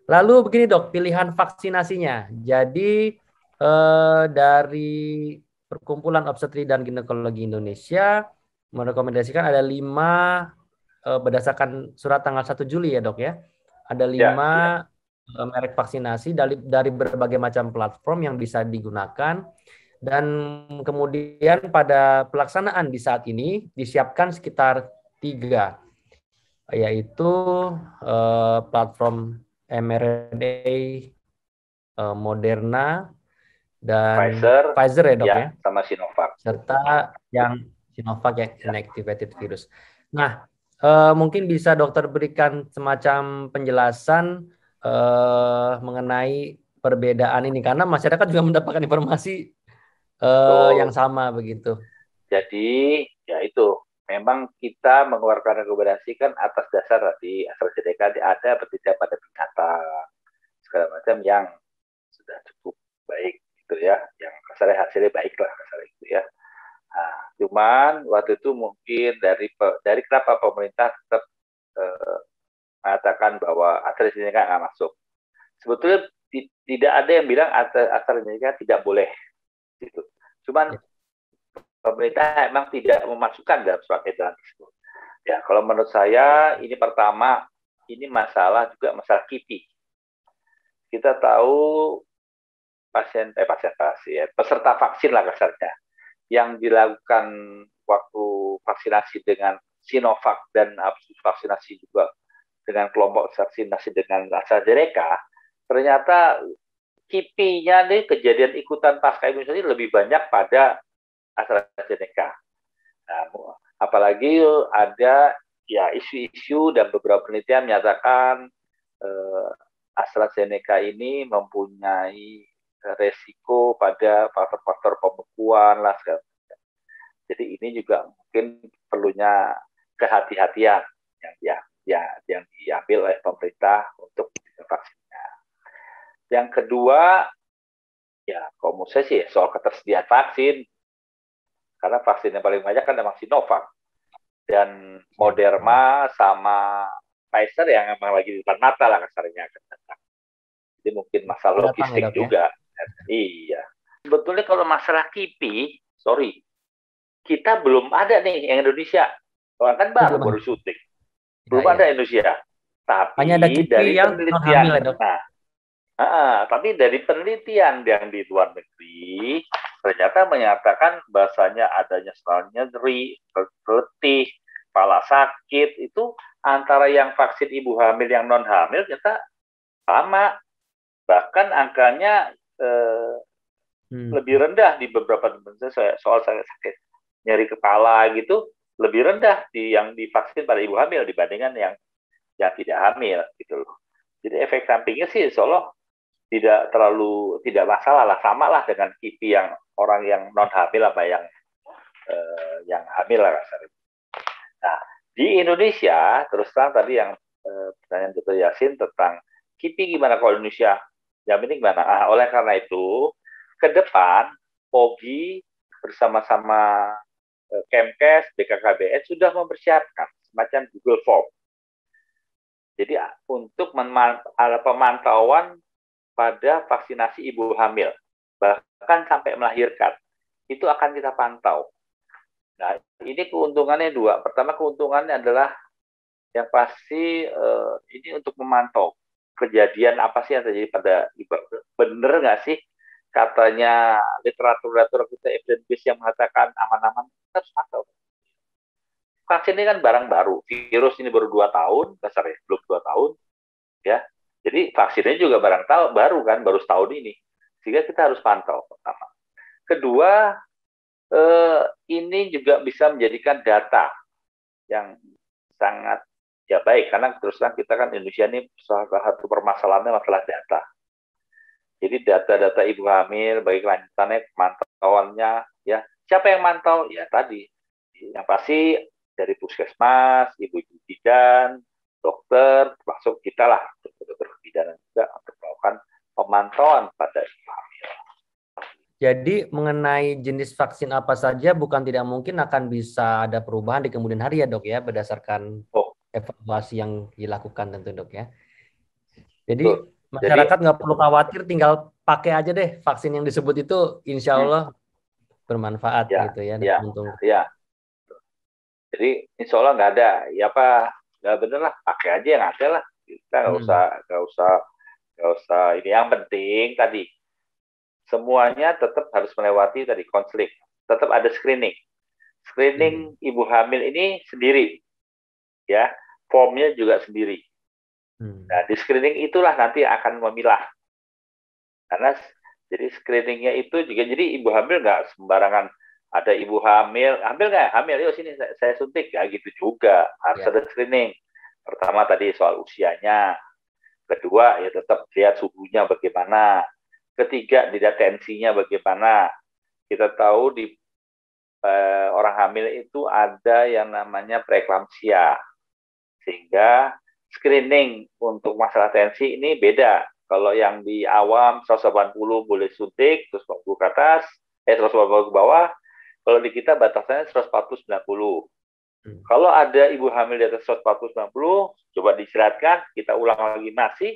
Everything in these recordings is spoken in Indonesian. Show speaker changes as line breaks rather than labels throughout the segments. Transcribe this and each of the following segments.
Lalu begini dok, pilihan vaksinasinya. Jadi dari Perkumpulan Obstetri dan Ginekologi Indonesia merekomendasikan ada 5 berdasarkan surat tanggal 1 Juli ya dok ya. Ada
Ya,
5 merek vaksinasi dari berbagai macam platform yang bisa digunakan. Dan kemudian pada pelaksanaan di saat ini disiapkan sekitar 3, yaitu platform mRNA, Moderna, dan
Pfizer,
Pfizer ya dok
ya,
ya,
sama Sinovac.
serta yang Sinovac ya,
Ya.
inactivated virus. Nah, mungkin bisa dokter berikan semacam penjelasan mengenai perbedaan ini, karena masyarakat juga mendapatkan informasi yang
Betul.
sama begitu.
Jadi, ya itu. Memang kita mengeluarkan rekomendasi kan atas dasar tadi AstraZeneca ada atau tidak pada binatang segala macam yang sudah cukup baik gitu ya, yang kasarnya hasilnya baik lah kasarnya gitu ya. Nah, cuman waktu itu mungkin dari kenapa pemerintah tetap eh, mengatakan bahwa AstraZeneca nggak masuk. Sebetulnya tidak ada yang bilang AstraZeneca tidak boleh gitu. Cuman
Ya,
pemerintah emang tidak memasukkan dalam surat edaran tersebut. Ya, kalau menurut saya ini pertama ini masalah juga masalah KIPI. Kita tahu pasien peserta vaksin lah kasarnya yang dilakukan waktu vaksinasi dengan Sinovac dan habis vaksinasi juga dengan kelompok vaksinasi dengan AstraZeneca, ternyata KIPI-nya nih kejadian ikutan pasca imunisasi lebih banyak pada AstraZeneca. Nah, apalagi ada ya isu-isu dan beberapa penelitian menyatakan AstraZeneca ini mempunyai resiko pada faktor-faktor pembekuan lah segala. Jadi ini juga mungkin perlunya kehati-hatian yang diambil oleh pemerintah untuk vaksinnya. Yang kedua, ya kalau menurut saya sih soal ketersediaan vaksin, karena vaksin yang paling banyak kan memang Sinovac dan
ya betul.
Moderna sama Pfizer yang memang lagi di depan mata lah kasarnya. Jadi mungkin masalah
Datang ya
logistik
dok ya.
juga. Iya. Sebetulnya kalau masalah KIPI, sorry, kita belum ada nih yang Indonesia. Soalnya kan
Oh,
baru
belum
baru
ada.
syuting.
Ya,
Belum
ya.
ada Indonesia.
Hanya ada
Tapi
KIPI
dari
yang non hamil ya
penelitian,
dok.
nah, tapi dari penelitian yang di luar negeri, ternyata menyatakan bahasanya adanya selalu nyeri, letih, kepala sakit, itu antara yang vaksin ibu hamil yang non hamil ternyata sama. Bahkan angkanya lebih
Hmm.
rendah di beberapa soal saya sakit nyeri kepala gitu, lebih rendah yang divaksin pada ibu hamil dibandingkan yang tidak hamil gitu loh. Jadi efek sampingnya sih insya tidak masalah lah, sama lah dengan KIPI yang orang yang non hamil apa yang hamil lah kasarnya. Nah, di Indonesia terus terang tadi yang pertanyaan Dr. Yasin tentang KIPI gimana kalau Indonesia, yang ini gimana? Oleh karena itu ke depan POGI bersama-sama Kemkes, BKKBN sudah mempersiapkan semacam Google Form. Jadi untuk pemantauan pada vaksinasi ibu hamil, bahkan sampai melahirkan, itu akan kita pantau. Nah, ini keuntungannya dua. Pertama, keuntungannya adalah yang pasti ini untuk memantau kejadian apa sih yang terjadi pada ibu. Bener nggak sih katanya literatur kita evidence base yang mengatakan aman-aman, kita harus pantau. Vaksin ini kan barang baru, virus ini baru 2 tahun, dasarnya belum 2 tahun, ya. Jadi vaksinnya juga barang baru kan, baru setahun ini, sehingga kita harus pantau pertama. Kedua, ini juga bisa menjadikan data yang sangat ya baik, karena terus terang kita kan Indonesia ini salah satu permasalahannya masalah data. Jadi data-data ibu hamil, baik lanjutannya, pemantauannya, ya siapa yang mantau? Ya tadi, yang pasti dari puskesmas, ibu-ibu bidan, dokter, termasuk kita lah, dokter bidan juga untuk melakukan pemantauan pada ibu hamil.
Jadi mengenai jenis vaksin apa saja bukan tidak mungkin akan bisa ada perubahan di kemudian hari ya dok ya, berdasarkan
Oh,
evaluasi yang dilakukan tentu dok ya. Jadi
betul.
Masyarakat nggak perlu khawatir, tinggal pakai aja deh vaksin yang disebut itu, insya Allah bermanfaat
ya,
gitu ya, dan
ya,
menguntungkan.
ya. Jadi insya Allah nggak ada, ya apa nggak bener lah, pakai aja yang ada lah. Kita nggak usah ini. Yang penting tadi semuanya tetap harus melewati tadi konseling, tetap ada screening. Screening ibu hamil ini sendiri, ya, formnya juga sendiri. Nah, di screening itulah nanti akan memilah. Karena jadi screeningnya itu juga, jadi ibu hamil nggak sembarangan ada ibu hamil nggak? Hamil, yuk sini saya suntik, ya gitu juga. Harus ada screening. Pertama tadi soal usianya, kedua ya tetap lihat suhunya bagaimana, ketiga dilihat tensinya bagaimana. Kita tahu di orang hamil itu ada yang namanya preeklamsia, sehingga screening untuk masalah tensi ini beda. Kalau yang di awam 180 boleh suntik, 180 ke atas, 180 ke bawah. Kalau di kita batasannya 140-90. Kalau ada ibu hamil di atas 140-90, coba diistirahatkan, kita ulang lagi masih,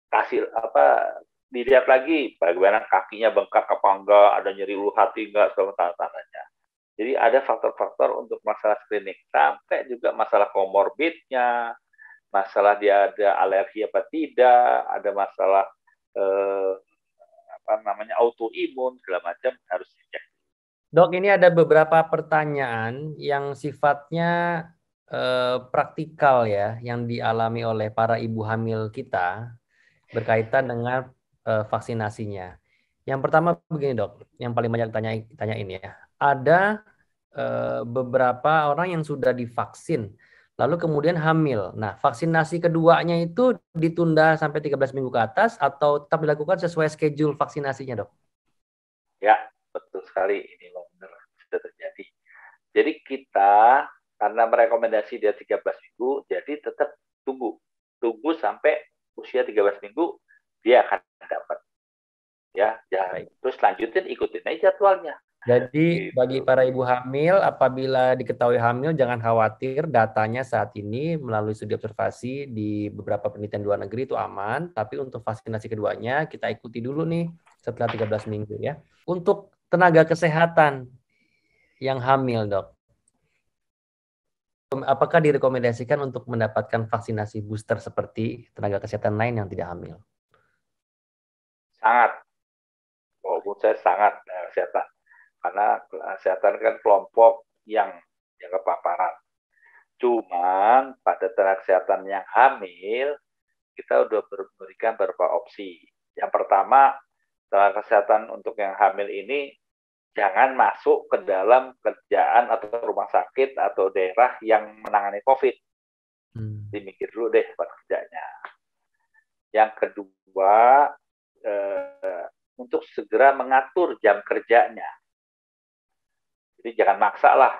kasih apa, dilihat lagi bagaimana kakinya bengkak apa enggak, ada nyeri ulu hati enggak, segala tanda-tandanya. Jadi ada faktor-faktor untuk masalah screening, sampai juga masalah komorbidnya, masalah dia ada alergi apa tidak, ada masalah apa namanya autoimun segala macam harus dicek.
Dok, ini ada beberapa pertanyaan yang sifatnya praktikal ya, yang dialami oleh para ibu hamil kita berkaitan dengan vaksinasinya. Yang pertama begini dok, yang paling banyak tanyain ya, ada beberapa orang yang sudah divaksin, lalu kemudian hamil. Nah, vaksinasi keduanya itu ditunda sampai 13 minggu ke atas atau tetap dilakukan sesuai schedule vaksinasinya dok?
Ya, betul sekali, ini benar sudah terjadi. Jadi kita karena merekomendasi dia 13 minggu, jadi tetap tunggu sampai usia 13 minggu dia akan dapat. Ya, terus lanjutin, ikutin aja jadwalnya.
Jadi bagi para ibu hamil, apabila diketahui hamil, jangan khawatir, datanya saat ini melalui studi observasi di beberapa penelitian luar negeri itu aman, tapi untuk vaksinasi keduanya kita ikuti dulu nih setelah 13 minggu ya. Untuk tenaga kesehatan yang hamil dok, apakah direkomendasikan untuk mendapatkan vaksinasi booster seperti tenaga kesehatan lain yang tidak hamil?
Sangat, walaupun saya sangat kesehatan, karena kesehatan kan kelompok yang kepaparan. Cuman pada tenaga kesehatan yang hamil, kita udah memberikan beberapa opsi. Yang pertama, tenaga kesehatan untuk yang hamil ini jangan masuk ke dalam kerjaan atau rumah sakit atau daerah yang menangani COVID. Dimikir dulu deh buat kerjanya. Yang kedua, untuk segera mengatur jam kerjanya. Jadi jangan maksa lah.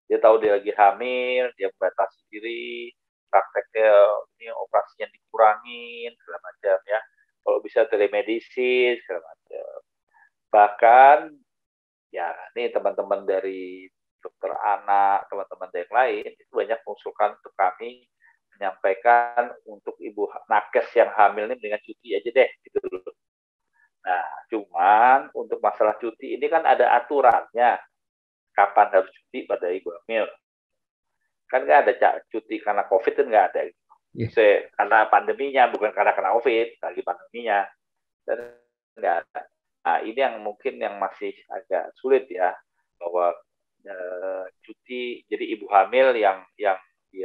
Dia tahu dia lagi hamil, dia membatasi diri, prakteknya ini operasinya dikurangin, segala macam ya. Kalau bisa telemedicine, segala macam. Bahkan, ya ini teman-teman dari dokter anak, teman-teman yang lain, itu banyak mengusulkan untuk kami menyampaikan untuk ibu nakes yang hamil ini dengan cuti aja deh, gitu dulu. Nah, cuman untuk masalah cuti ini kan ada aturannya. Kapan harus cuti pada ibu hamil? Kan nggak ada cuti karena COVID, kan nggak ada. Karena pandeminya, bukan karena kena COVID, lagi pandeminya. Dan nggak ada. Nah, ini yang mungkin yang masih agak sulit ya, bahwa cuti, jadi ibu hamil yang dia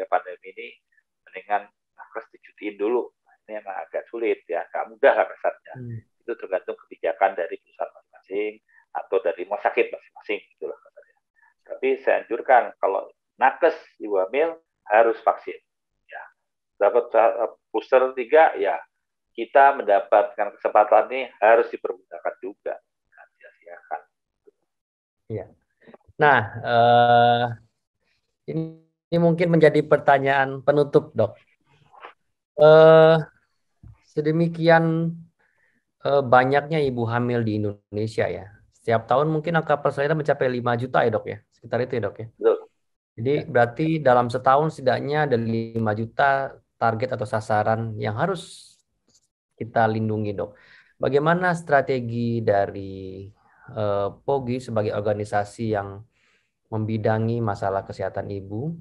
pandemi ini, mendingan nakes dicutiin dulu. Nah, ini yang agak sulit ya, nggak mudah lah kesannya. Itu tergantung kebijakan dari perusahaan masing-masing atau dari rumah sakit masing-masing, itulah katanya. Tapi saya anjurkan kalau nakes ibu hamil harus vaksin. Ya, dapat booster 3 ya, kita mendapatkan kesempatan ini harus dipergunakan juga. Sia-siakan.
Iya. Nah, ini mungkin menjadi pertanyaan penutup, dok. Sedemikian banyaknya ibu hamil di Indonesia ya. Setiap tahun mungkin angka persalinan mencapai 5 juta ya dok ya. Sekitar itu ya dok ya.
Betul.
Jadi berarti dalam setahun setidaknya ada 5 juta target atau sasaran yang harus kita lindungi, Dok. Bagaimana strategi dari POGI sebagai organisasi yang membidangi masalah kesehatan ibu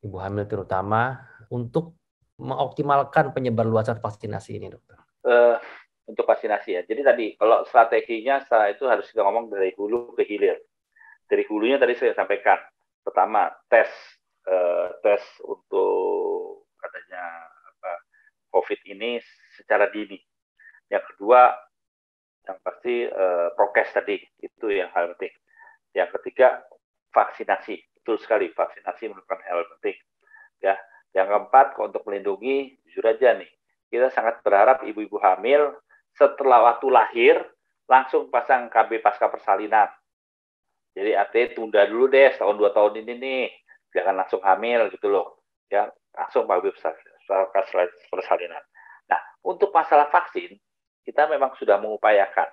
hamil terutama, untuk mengoptimalkan penyebarluasan vaksinasi ini, Dokter?
Untuk vaksinasi ya. Jadi tadi kalau strateginya setelah itu harus kita ngomong dari hulu ke hilir. Dari hulunya tadi saya sampaikan. Pertama, tes untuk katanya COVID ini secara dini. Yang kedua, yang pasti prokes tadi, itu yang hal penting. Yang ketiga, vaksinasi. Betul sekali, vaksinasi merupakan hal penting. Ya. Yang keempat, untuk melindungi, jujur aja nih, kita sangat berharap ibu-ibu hamil setelah waktu lahir langsung pasang KB pasca persalinan. Jadi artinya tunda dulu deh setahun 2 tahun ini nih, jangan langsung hamil gitu loh. Ya, langsung KB pasca persalinan. Nah, untuk masalah vaksin, kita memang sudah mengupayakan.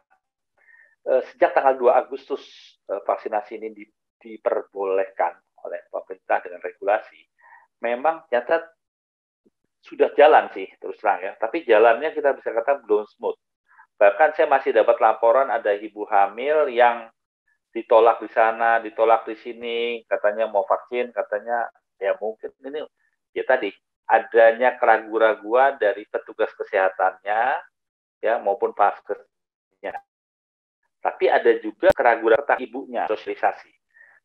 Sejak tanggal 2 Agustus vaksinasi ini diperbolehkan oleh pemerintah dengan regulasi. Memang ternyata sudah jalan sih terus terang ya, tapi jalannya kita bisa katakan belum smooth. Bahkan saya masih dapat laporan ada ibu hamil yang ditolak di sana, ditolak di sini, katanya mau vaksin, katanya ya mungkin ini ya tadi adanya keraguan-keraguan dari petugas kesehatannya ya maupun vaskesnya. Tapi ada juga keraguan tentang ibunya, sosialisasi.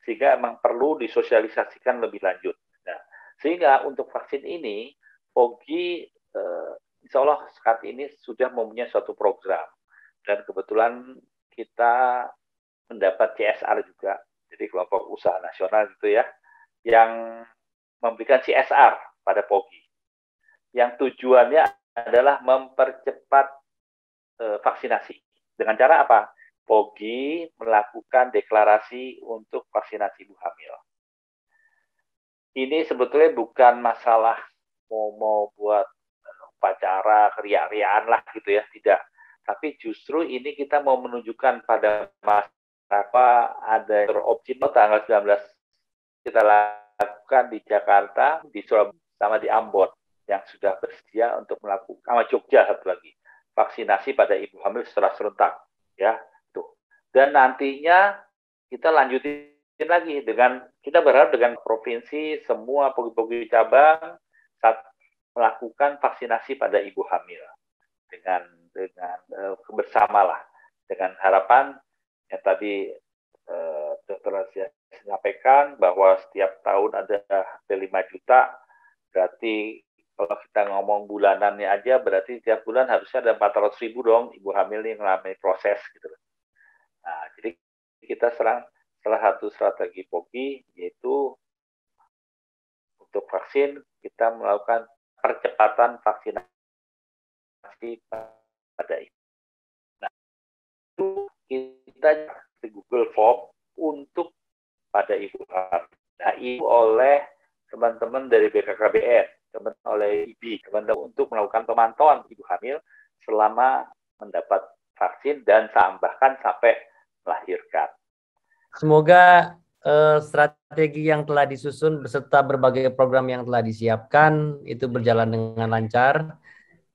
Sehingga memang perlu disosialisasikan lebih lanjut. Nah, sehingga untuk vaksin ini POGI insya Allah saat ini sudah mempunyai suatu program. Dan kebetulan kita mendapat CSR juga, jadi kelompok usaha nasional gitu ya, yang memberikan CSR pada POGI. Yang tujuannya adalah mempercepat vaksinasi. Dengan cara apa? POGI melakukan deklarasi untuk vaksinasi ibu hamil. Ini sebetulnya bukan masalah mau buat upacara riak-riaan lah gitu ya, tidak. Tapi justru ini kita mau menunjukkan pada ada optimal tanggal 19 kita lakukan di Jakarta, di Surabaya, sama di Ambon yang sudah bersedia untuk melakukan, sama Jogja satu lagi, vaksinasi pada ibu hamil secara serentak, ya. Tuh. Dan nantinya kita lanjutin lagi dengan, kita berharap dengan provinsi, semua POGI cabang saat melakukan vaksinasi pada ibu hamil dengan bersamalah, dengan harapan yang tadi Dr. Razia menyampaikan bahwa setiap tahun ada hampir 5 juta, berarti kalau kita ngomong bulanannya aja, berarti tiap bulan harusnya ada 400.000 dong ibu hamil yang mengalami proses gitu. Nah, jadi kita salah satu strategi POGI yaitu untuk vaksin kita melakukan percepatan vaksinasi pada ibu. Nah, itu kita di Google Form untuk pada ibu hamil. Nah, ibu oleh teman-teman dari BKKBN, teman-teman oleh IBI, teman-teman untuk melakukan pemantauan ibu hamil selama mendapat vaksin dan bahkan sampai melahirkan.
Semoga strategi yang telah disusun beserta berbagai program yang telah disiapkan itu berjalan dengan lancar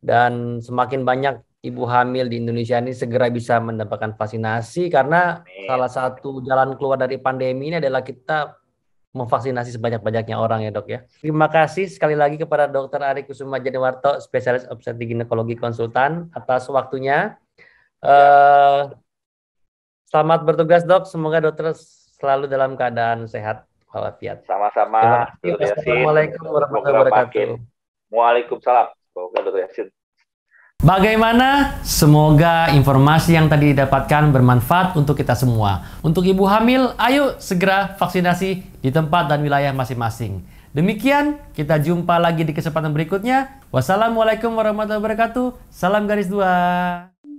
dan semakin banyak ibu hamil di Indonesia ini segera bisa mendapatkan vaksinasi, karena salah satu jalan keluar dari pandemi ini adalah kita memvaksinasi sebanyak-banyaknya orang ya, Dok ya. Terima kasih sekali lagi kepada Dr. Ari Kusuma Janiwarto, spesialis obstetrik ginekologi konsultan, atas waktunya. Selamat bertugas, Dok. Semoga dokter selalu dalam keadaan sehat walafiat.
Sama-sama.
Assalamualaikum warahmatullahi wabarakatuh.
Waalaikumsalam. Semoga Dr. Yasin.
Bagaimana? Semoga informasi yang tadi didapatkan bermanfaat untuk kita semua. Untuk ibu hamil, ayo segera vaksinasi di tempat dan wilayah masing-masing. Demikian, kita jumpa lagi di kesempatan berikutnya. Wassalamualaikum warahmatullahi wabarakatuh. Salam garis 2.